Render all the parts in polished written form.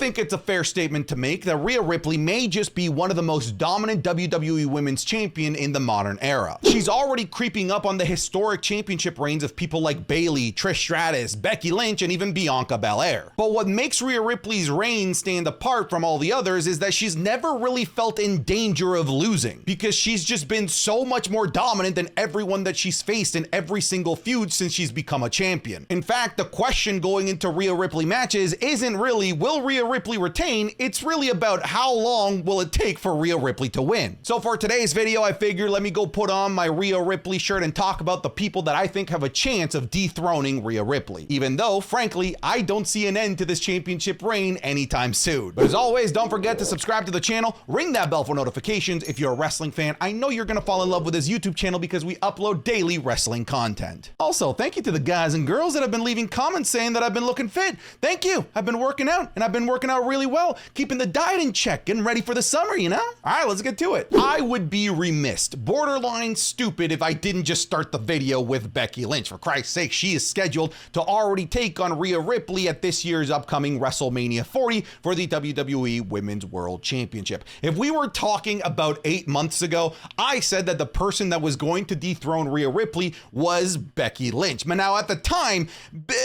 think it's a fair statement to make that Rhea Ripley may just be one of the most dominant WWE Women's Champion in the modern era. She's already creeping up on the historic championship reigns of people like Bayley, Trish Stratus, Becky Lynch, and even Bianca Bair. But what makes Rhea Ripley's reign stand apart from all the others is that she's never really felt in danger of losing, because she's just been so much more dominant than everyone that she's faced in every single feud since she's become a champion. In fact, the question going into Rhea Ripley matches isn't really, will Rhea Ripley retain? It's really about how long will it take for Rhea Ripley to win. So for today's video, I figured let me go put on my Rhea Ripley shirt and talk about the people that I think have a chance of dethroning Rhea Ripley. Even though, frankly, I don't see an end to this championship reign anytime soon. But as always, don't forget to subscribe to the channel, ring that bell for notifications. If you're a wrestling fan, I know you're gonna fall in love with this YouTube channel because we upload daily wrestling content. Also, thank you to the guys and girls that have been leaving comments saying that I've been looking fit. Thank you. I've been working out, and I've been working out really well, keeping the diet in check, getting ready for the summer, you know? All right, let's get to it. I would be remiss, borderline stupid, if I didn't just start the video with Becky Lynch. For Christ's sake, she is scheduled to already take on Rhea Ripley at this year's upcoming WrestleMania 40 for the WWE Women's World Championship. If we were talking about 8 months ago, I said that the person that was going to dethrone Rhea Ripley was Becky Lynch. But now at the time,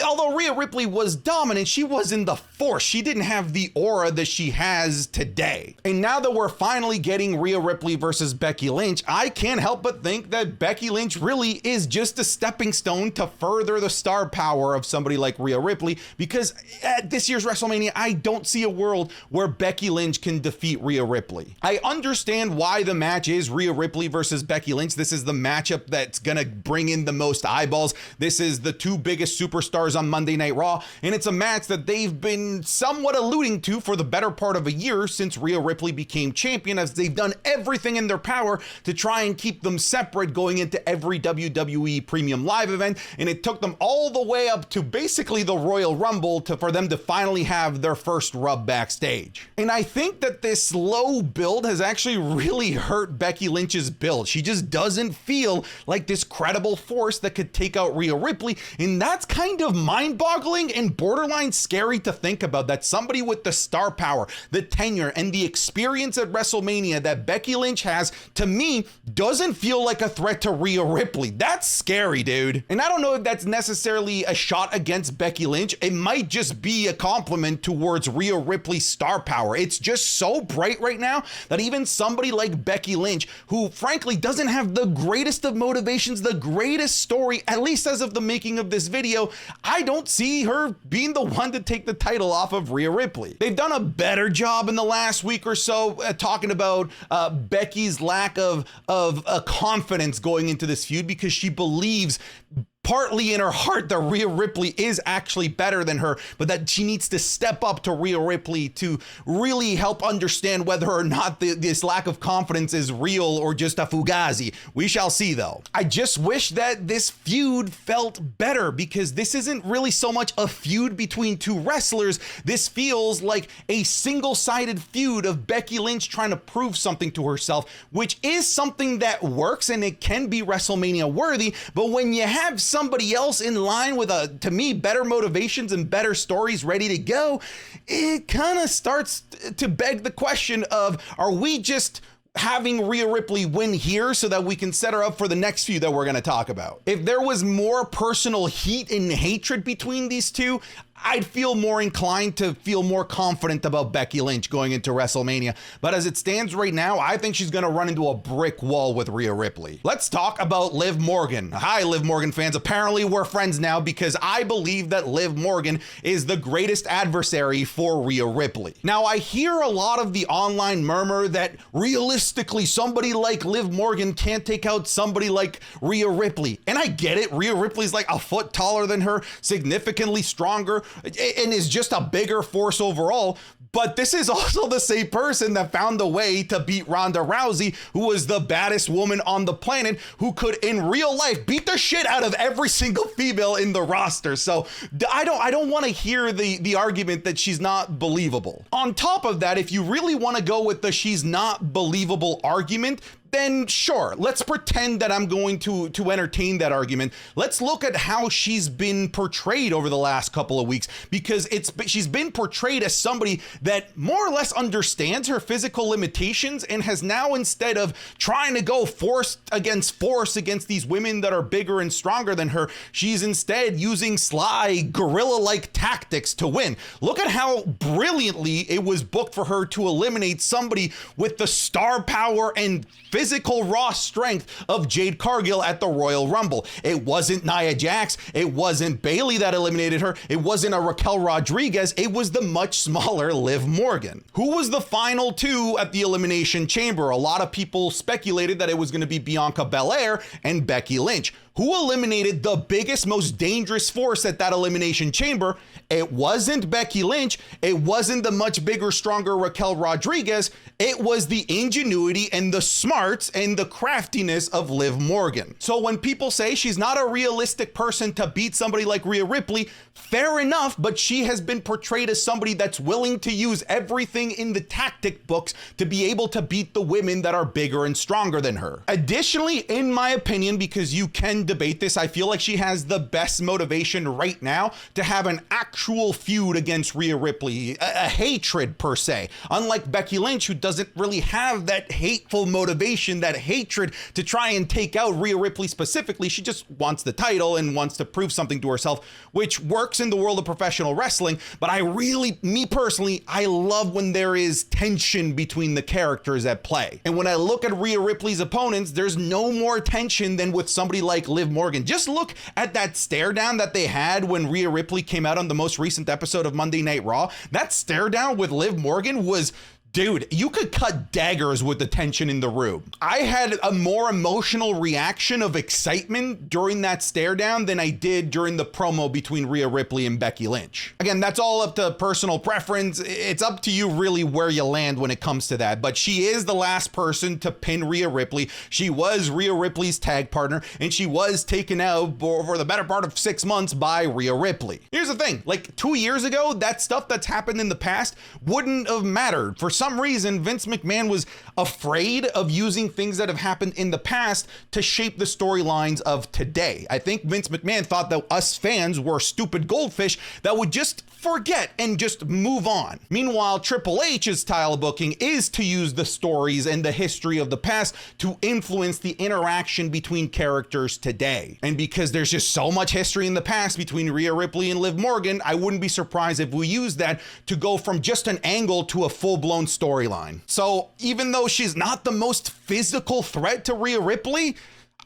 although Rhea Ripley was dominant, she wasn't the force. She didn't have the aura that she has today. And now that we're finally getting Rhea Ripley versus Becky Lynch, I can't help but think that Becky Lynch really is just a stepping stone to further the star power of somebody like Rhea Ripley, because at this year's WrestleMania, I don't see a world where Becky Lynch can defeat Rhea Ripley. I understand why the match is Rhea Ripley versus Becky Lynch. This is the matchup that's gonna bring in the most eyeballs. This is the two biggest superstars on Monday Night Raw, and it's a match that they've been somewhat alluding to for the better part of a year since Rhea Ripley became champion, as they've done everything in their power to try and keep them separate going into every WWE Premium Live event, and it took them all the way up to basically the Royal Rumble for them to finally have their first rub backstage. And I think that this slow build has actually really hurt Becky Lynch's build. She just doesn't feel like this credible force that could take out Rhea Ripley, and that's kind of mind-boggling and borderline scary to think about, that somebody with the star power, the tenure, and the experience at WrestleMania that Becky Lynch has, to me, doesn't feel like a threat to Rhea Ripley. That's scary, dude. And I don't know if that's necessarily a shot against Becky Lynch. It might just be a compliment towards Rhea Ripley's star power. It's just so bright right now that even somebody like Becky Lynch, who frankly doesn't have the greatest of motivations, the greatest story, at least as of the making of this video, I don't see her being the one to take the title off of Rhea Ripley. They've done a better job in the last week or so talking about Becky's lack of confidence going into this feud, because she believes partly in her heart that Rhea Ripley is actually better than her, but that she needs to step up to Rhea Ripley to really help understand whether or not this lack of confidence is real or just a fugazi. We shall see, though. I just wish that this feud felt better, because this isn't really so much a feud between two wrestlers. This feels like a single-sided feud of Becky Lynch trying to prove something to herself, which is something that works and it can be WrestleMania worthy. But when you have somebody else in line with to me, better motivations and better stories ready to go, it kind of starts to beg the question of, are we just having Rhea Ripley win here so that we can set her up for the next feud that we're going to talk about? If there was more personal heat and hatred between these two, I'd feel more inclined to feel more confident about Becky Lynch going into WrestleMania. But as it stands right now, I think she's going to run into a brick wall with Rhea Ripley. Let's talk about Liv Morgan. Hi, Liv Morgan fans. Apparently we're friends now, because I believe that Liv Morgan is the greatest adversary for Rhea Ripley. Now, I hear a lot of the online murmur that realistically somebody like Liv Morgan can't take out somebody like Rhea Ripley. And I get it. Rhea Ripley's like a foot taller than her, significantly stronger, and is just a bigger force overall. But this is also the same person that found a way to beat Ronda Rousey, who was the baddest woman on the planet, who could in real life beat the shit out of every single female in the roster. So I don't want to hear the argument that she's not believable. On top of that, if you really want to go with the she's not believable argument, then sure, let's pretend that I'm going to entertain that argument. Let's look at how she's been portrayed over the last couple of weeks, because she's been portrayed as somebody that more or less understands her physical limitations and has now, instead of trying to go force against these women that are bigger and stronger than her, she's instead using sly guerrilla-like tactics to win. Look at how brilliantly it was booked for her to eliminate somebody with the star power and physical raw strength of Jade Cargill at the Royal Rumble. It wasn't Nia Jax, it wasn't Bayley that eliminated her, it wasn't a Raquel Rodriguez, it was the much smaller Liv Morgan. Who was the final two at the Elimination Chamber? A lot of people speculated that it was going to be Bianca Bair and Becky Lynch. Who eliminated the biggest, most dangerous force at that Elimination Chamber? It wasn't Becky Lynch. It wasn't the much bigger, stronger Raquel Rodriguez. It was the ingenuity and the smarts and the craftiness of Liv Morgan. So when people say she's not a realistic person to beat somebody like Rhea Ripley, fair enough, but she has been portrayed as somebody that's willing to use everything in the tactic books to be able to beat the women that are bigger and stronger than her. Additionally, in my opinion, because you can debate this, I feel like she has the best motivation right now to have an actual feud against Rhea Ripley, a hatred per se. Unlike Becky Lynch, who doesn't really have that hateful motivation, that hatred to try and take out Rhea Ripley specifically. She just wants the title and wants to prove something to herself, which works in the world of professional wrestling. But me personally, I love when there is tension between the characters at play. And when I look at Rhea Ripley's opponents, there's no more tension than with somebody like Liv Morgan. Just look at that stare down that they had when Rhea Ripley came out on the most recent episode of Monday Night Raw. That stare down with Liv Morgan was, dude, you could cut daggers with the tension in the room. I had a more emotional reaction of excitement during that stare down than I did during the promo between Rhea Ripley and Becky Lynch. Again, that's all up to personal preference. It's up to you really where you land when it comes to that. But she is the last person to pin Rhea Ripley. She was Rhea Ripley's tag partner, and she was taken out for the better part of 6 months by Rhea Ripley. Here's the thing, like 2 years ago, that stuff that's happened in the past wouldn't have mattered. For some reason, Vince McMahon was afraid of using things that have happened in the past to shape the storylines of today. I think Vince McMahon thought that us fans were stupid goldfish that would just forget and just move on. Meanwhile, Triple H's style of booking is to use the stories and the history of the past to influence the interaction between characters today. And because there's just so much history in the past between Rhea Ripley and Liv Morgan, I wouldn't be surprised if we use that to go from just an angle to a full-blown storyline. So even though she's not the most physical threat to Rhea Ripley,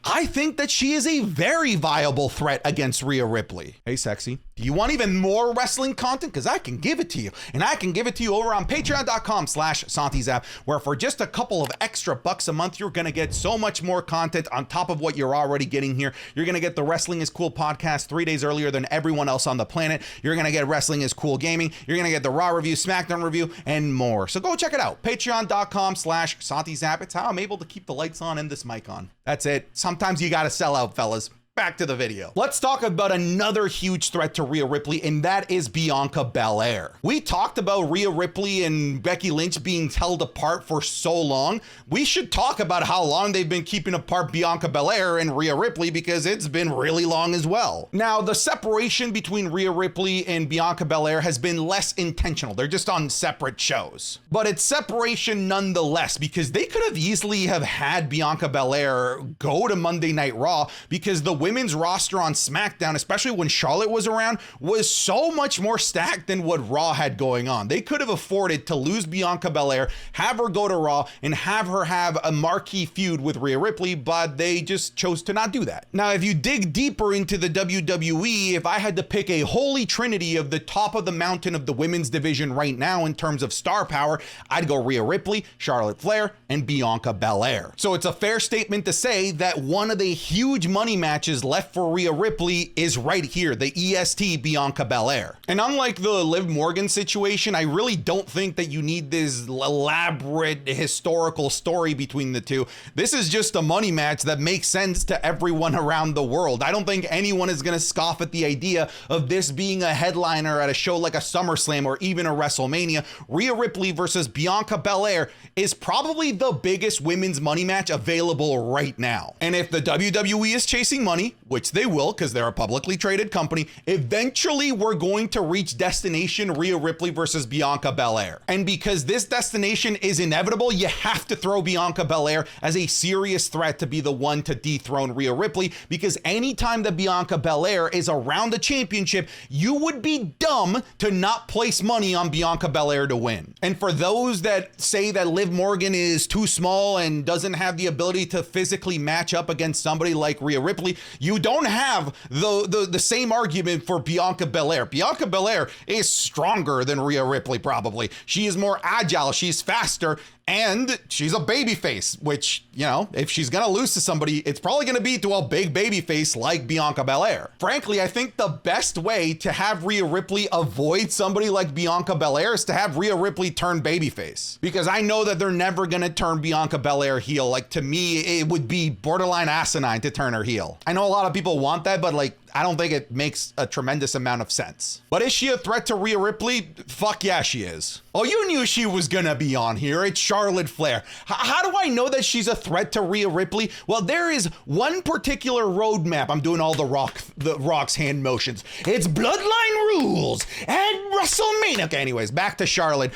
I think that she is a very viable threat against Rhea Ripley. Hey, sexy, do you want even more wrestling content? Because I can give it to you. And I can give it to you over on patreon.com/SantiZap, where for just a couple of extra bucks a month, you're going to get so much more content on top of what you're already getting here. You're going to get the Wrestling is Cool podcast 3 days earlier than everyone else on the planet. You're going to get Wrestling is Cool Gaming. You're going to get the Raw review, SmackDown review, and more. So go check it out. Patreon.com/SantiZap. It's how I'm able to keep the lights on and this mic on. That's it. Sometimes you gotta sell out, fellas. Back to the video. Let's talk about another huge threat to Rhea Ripley, and that is Bianca Bair. We talked about Rhea Ripley and Becky Lynch being held apart for so long. We should talk about how long they've been keeping apart Bianca Bair and Rhea Ripley, because it's been really long as well. Now, the separation between Rhea Ripley and Bianca Bair has been less intentional. They're just on separate shows. But it's separation nonetheless, because they could have easily have had Bianca Bair go to Monday Night Raw, because the women's roster on SmackDown, especially when Charlotte was around, was so much more stacked than what Raw had going on. They could have afforded to lose Bianca Bair, have her go to Raw, and have her have a marquee feud with Rhea Ripley, but they just chose to not do that. Now, if you dig deeper into the WWE, if I had to pick a holy trinity of the top of the mountain of the women's division right now in terms of star power, I'd go Rhea Ripley, Charlotte Flair, and Bianca Bair. So it's a fair statement to say that one of the huge money matches matches left for Rhea Ripley is right here, the EST Bianca Bair. And unlike the Liv Morgan situation, I really don't think that you need this elaborate historical story between the two. This is just a money match that makes sense to everyone around the world. I don't think anyone is going to scoff at the idea of this being a headliner at a show like a SummerSlam or even a WrestleMania. Rhea Ripley versus Bianca Bair is probably the biggest women's money match available right now. And if the WWE is chasing money, which they will because they're a publicly traded company, eventually we're going to reach destination Rhea Ripley versus Bianca Bair. And because this destination is inevitable, you have to throw Bianca Bair as a serious threat to be the one to dethrone Rhea Ripley, because anytime that Bianca Bair is around the championship, you would be dumb to not place money on Bianca Bair to win. And for those that say that Liv Morgan is too small and doesn't have the ability to physically match up against somebody like Rhea Ripley, you don't have the same argument for Bianca Bair. Bianca Bair is stronger than Rhea Ripley probably. She is more agile, she's faster, and she's a babyface, which, you know, if she's gonna lose to somebody, it's probably gonna be to a big babyface like Bianca Bair. Frankly, I think the best way to have Rhea Ripley avoid somebody like Bianca Bair is to have Rhea Ripley turn babyface, because I know that they're never gonna turn Bianca Bair heel. Like, to me, it would be borderline asinine to turn her heel. I know a lot of people want that, but like, I don't think it makes a tremendous amount of sense. But is she a threat to Rhea Ripley? Fuck yeah, she is. Oh, you knew she was gonna be on here. It's Charlotte Flair. How do I know that she's a threat to Rhea Ripley? Well, there is one particular roadmap. I'm doing all the Rock's hand motions. It's Bloodline Rules at WrestleMania. Okay, anyways, back to Charlotte.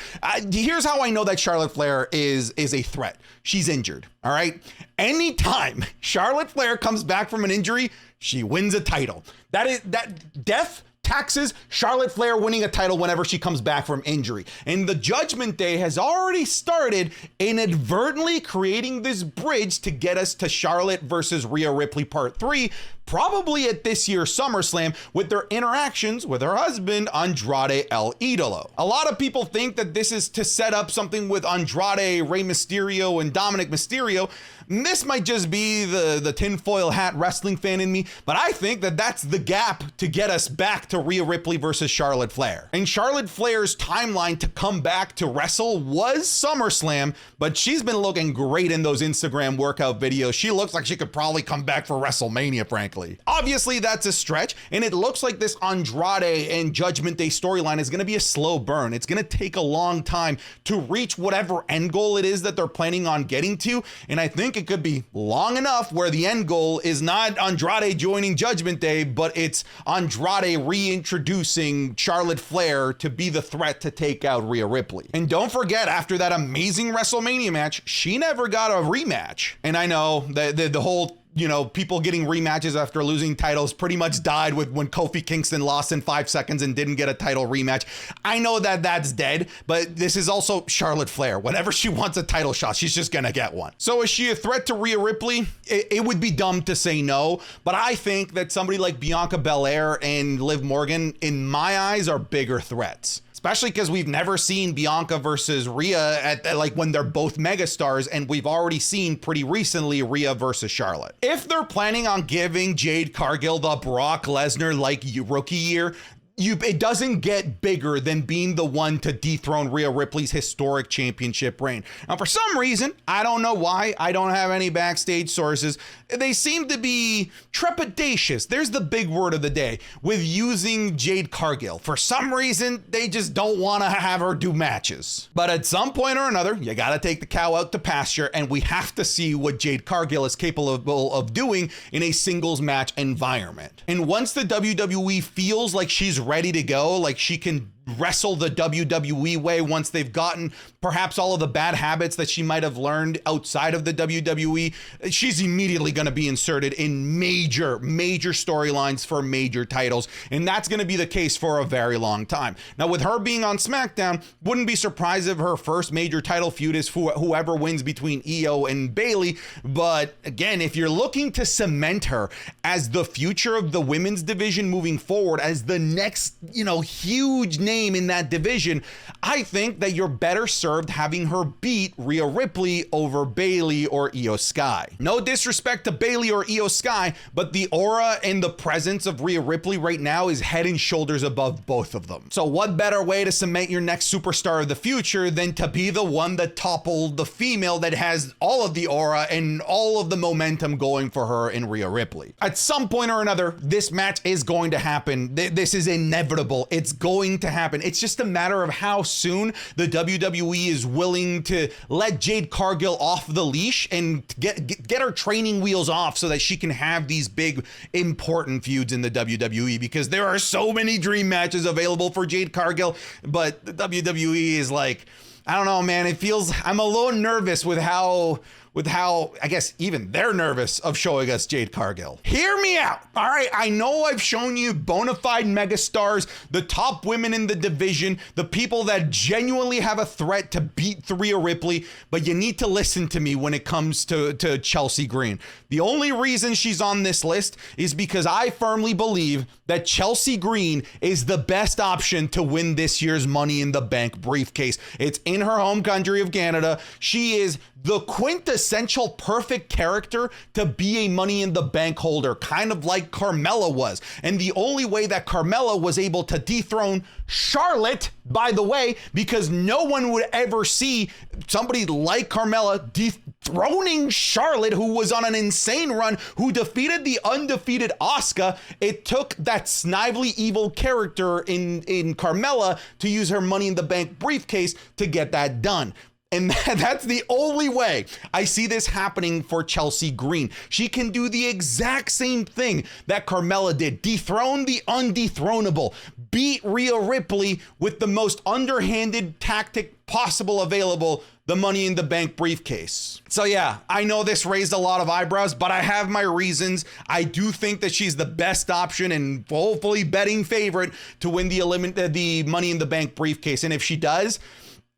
Here's how I know that Charlotte Flair is a threat. She's injured, all right? Anytime Charlotte Flair comes back from an injury, she wins a title. That death taxes Charlotte Flair winning a title whenever she comes back from injury. And the Judgment Day has already started inadvertently creating this bridge to get us to Charlotte versus Rhea Ripley Part 3, probably at this year's SummerSlam, with their interactions with her husband, Andrade El Idolo. A lot of people think that this is to set up something with Andrade, Rey Mysterio, and Dominic Mysterio. This might just be the tinfoil hat wrestling fan in me, but I think that that's the gap to get us back to Rhea Ripley versus Charlotte Flair. And Charlotte Flair's timeline to come back to wrestle was SummerSlam, but she's been looking great in those Instagram workout videos. She looks like she could probably come back for WrestleMania, frankly. Obviously, that's a stretch, and it looks like this Andrade and Judgment Day storyline is going to be a slow burn. It's going to take a long time to reach whatever end goal it is that they're planning on getting to, and I think it could be long enough where the end goal is not Andrade joining Judgment Day, but it's Andrade reintroducing Charlotte Flair to be the threat to take out Rhea Ripley. And don't forget, after that amazing WrestleMania match, she never got a rematch. And I know that the whole, you know, people getting rematches after losing titles pretty much died with when Kofi Kingston lost in 5 seconds and didn't get a title rematch. I know that that's dead, but this is also Charlotte Flair. Whenever she wants a title shot, she's just gonna get one. So is she a threat to Rhea Ripley? It would be dumb to say no, but I think that somebody like Bianca Bair and Liv Morgan, in my eyes, are bigger threats. Especially because we've never seen Bianca versus Rhea at like when they're both megastars, and we've already seen pretty recently Rhea versus Charlotte. If they're planning on giving Jade Cargill the Brock Lesnar like rookie year, it doesn't get bigger than being the one to dethrone Rhea Ripley's historic championship reign. Now, for some reason, I don't know why, I don't have any backstage sources, they seem to be trepidatious, there's the big word of the day, with using Jade Cargill. For some reason, they just don't want to have her do matches. But at some point or another, you gotta take the cow out to pasture, and we have to see what Jade Cargill is capable of doing in a singles match environment. And once the WWE feels like she's ready to go, like she can wrestle the WWE way, once they've gotten perhaps all of the bad habits that she might have learned outside of the WWE, she's immediately going to be inserted in major storylines for major titles. And that's going to be the case for a very long time. Now, with her being on SmackDown, wouldn't be surprised if her first major title feud is whoever wins between Io and Bayley. But again, if you're looking to cement her as the future of the women's division moving forward, as the next, huge name name in that division, I think that you're better served having her beat Rhea Ripley over Bayley or Io Sky. No disrespect to Bayley or Io Sky, but the aura and the presence of Rhea Ripley right now is head and shoulders above both of them. So what better way to cement your next superstar of the future than to be the one that toppled the female that has all of the aura and all of the momentum going for her in Rhea Ripley. At some point or another, this match is going to happen. This is inevitable. It's going to happen. It's just a matter of how soon the WWE is willing to let Jade Cargill off the leash and get her training wheels off so that she can have these big important feuds in the WWE, because there are so many dream matches available for Jade Cargill, but the WWE is like, I don't know, man. It feels, I'm a little nervous with how I guess even they're nervous of showing us Jade Cargill. Hear me out. All right. I know I've shown you bona fide megastars, the top women in the division, the people that genuinely have a threat to beat Rhea Ripley, but you need to listen to me when it comes to Chelsea Green. The only reason she's on this list is because I firmly believe that Chelsea Green is the best option to win this year's Money in the Bank briefcase. It's in her home country of Canada. She is the quintessential perfect character to be a Money in the Bank holder, kind of like Carmella was. And the only way that Carmella was able to dethrone Charlotte, by the way, because no one would ever see somebody like Carmella dethroning Charlotte, who was on an insane run, who defeated the undefeated Asuka. It took that snively evil character in Carmella to use her Money in the Bank briefcase to get that done. And that's the only way I see this happening for Chelsea Green. She can do the exact same thing that Carmella did. Dethrone the undethronable. Beat Rhea Ripley with the most underhanded tactic possible available, the Money in the Bank briefcase. So yeah, I know this raised a lot of eyebrows, but I have my reasons. I do think that she's the best option and hopefully betting favorite to win the Money in the Bank briefcase. And if she does,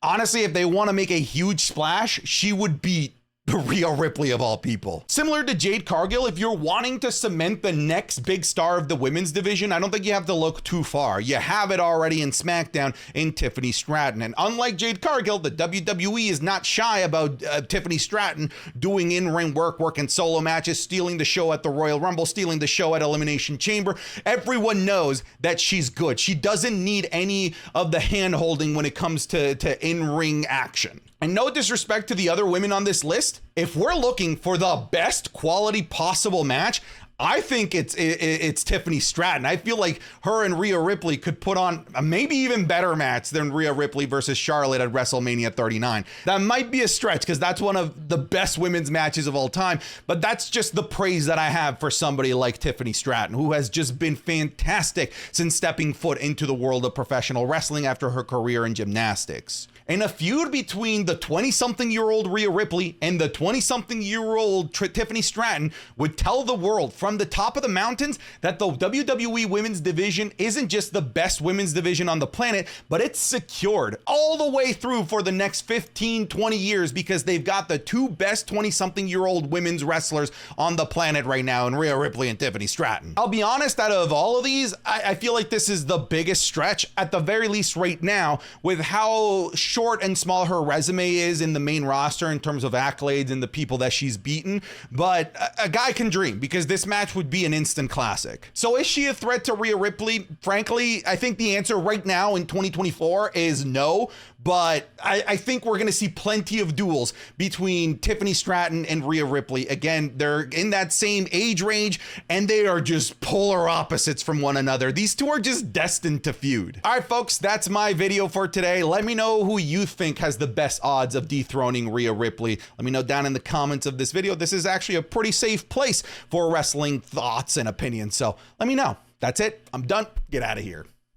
honestly, if they want to make a huge splash, she would beat Rhea Ripley of all people. Similar to Jade Cargill, if you're wanting to cement the next big star of the women's division, I don't think you have to look too far. You have it already in SmackDown in Tiffany Stratton. And unlike Jade Cargill, the WWE is not shy about Tiffany Stratton doing in-ring work, working solo matches, stealing the show at the Royal Rumble, stealing the show at Elimination Chamber. Everyone knows that she's good. She doesn't need any of the hand-holding when it comes to in-ring action. And no disrespect to the other women on this list, if we're looking for the best quality possible match, I think it's Tiffany Stratton. I feel like her and Rhea Ripley could put on a maybe even better match than Rhea Ripley versus Charlotte at WrestleMania 39. That might be a stretch because that's one of the best women's matches of all time, but that's just the praise that I have for somebody like Tiffany Stratton, who has just been fantastic since stepping foot into the world of professional wrestling after her career in gymnastics. And a feud between the 20-something-year-old Rhea Ripley and the 20-something-year-old Tiffany Stratton would tell the world from the top of the mountains that the WWE women's division isn't just the best women's division on the planet, but it's secured all the way through for the next 15, 20 years because they've got the two best 20-something-year-old women's wrestlers on the planet right now in Rhea Ripley and Tiffany Stratton. I'll be honest, out of all of these, I feel like this is the biggest stretch, at the very least right now, with how short and small her resume is in the main roster in terms of accolades and the people that she's beaten, but a guy can dream because this match would be an instant classic. So is she a threat to Rhea Ripley? Frankly, I think the answer right now in 2024 is no, but I think we're going to see plenty of duels between Tiffany Stratton and Rhea Ripley. Again, they're in that same age range and they are just polar opposites from one another. These two are just destined to feud. All right, folks, that's my video for today. Let me know who you think has the best odds of dethroning Rhea Ripley. Let me know down in the comments of this video. This is actually a pretty safe place for wrestling thoughts and opinions. So let me know. That's it. I'm done. Get out of here.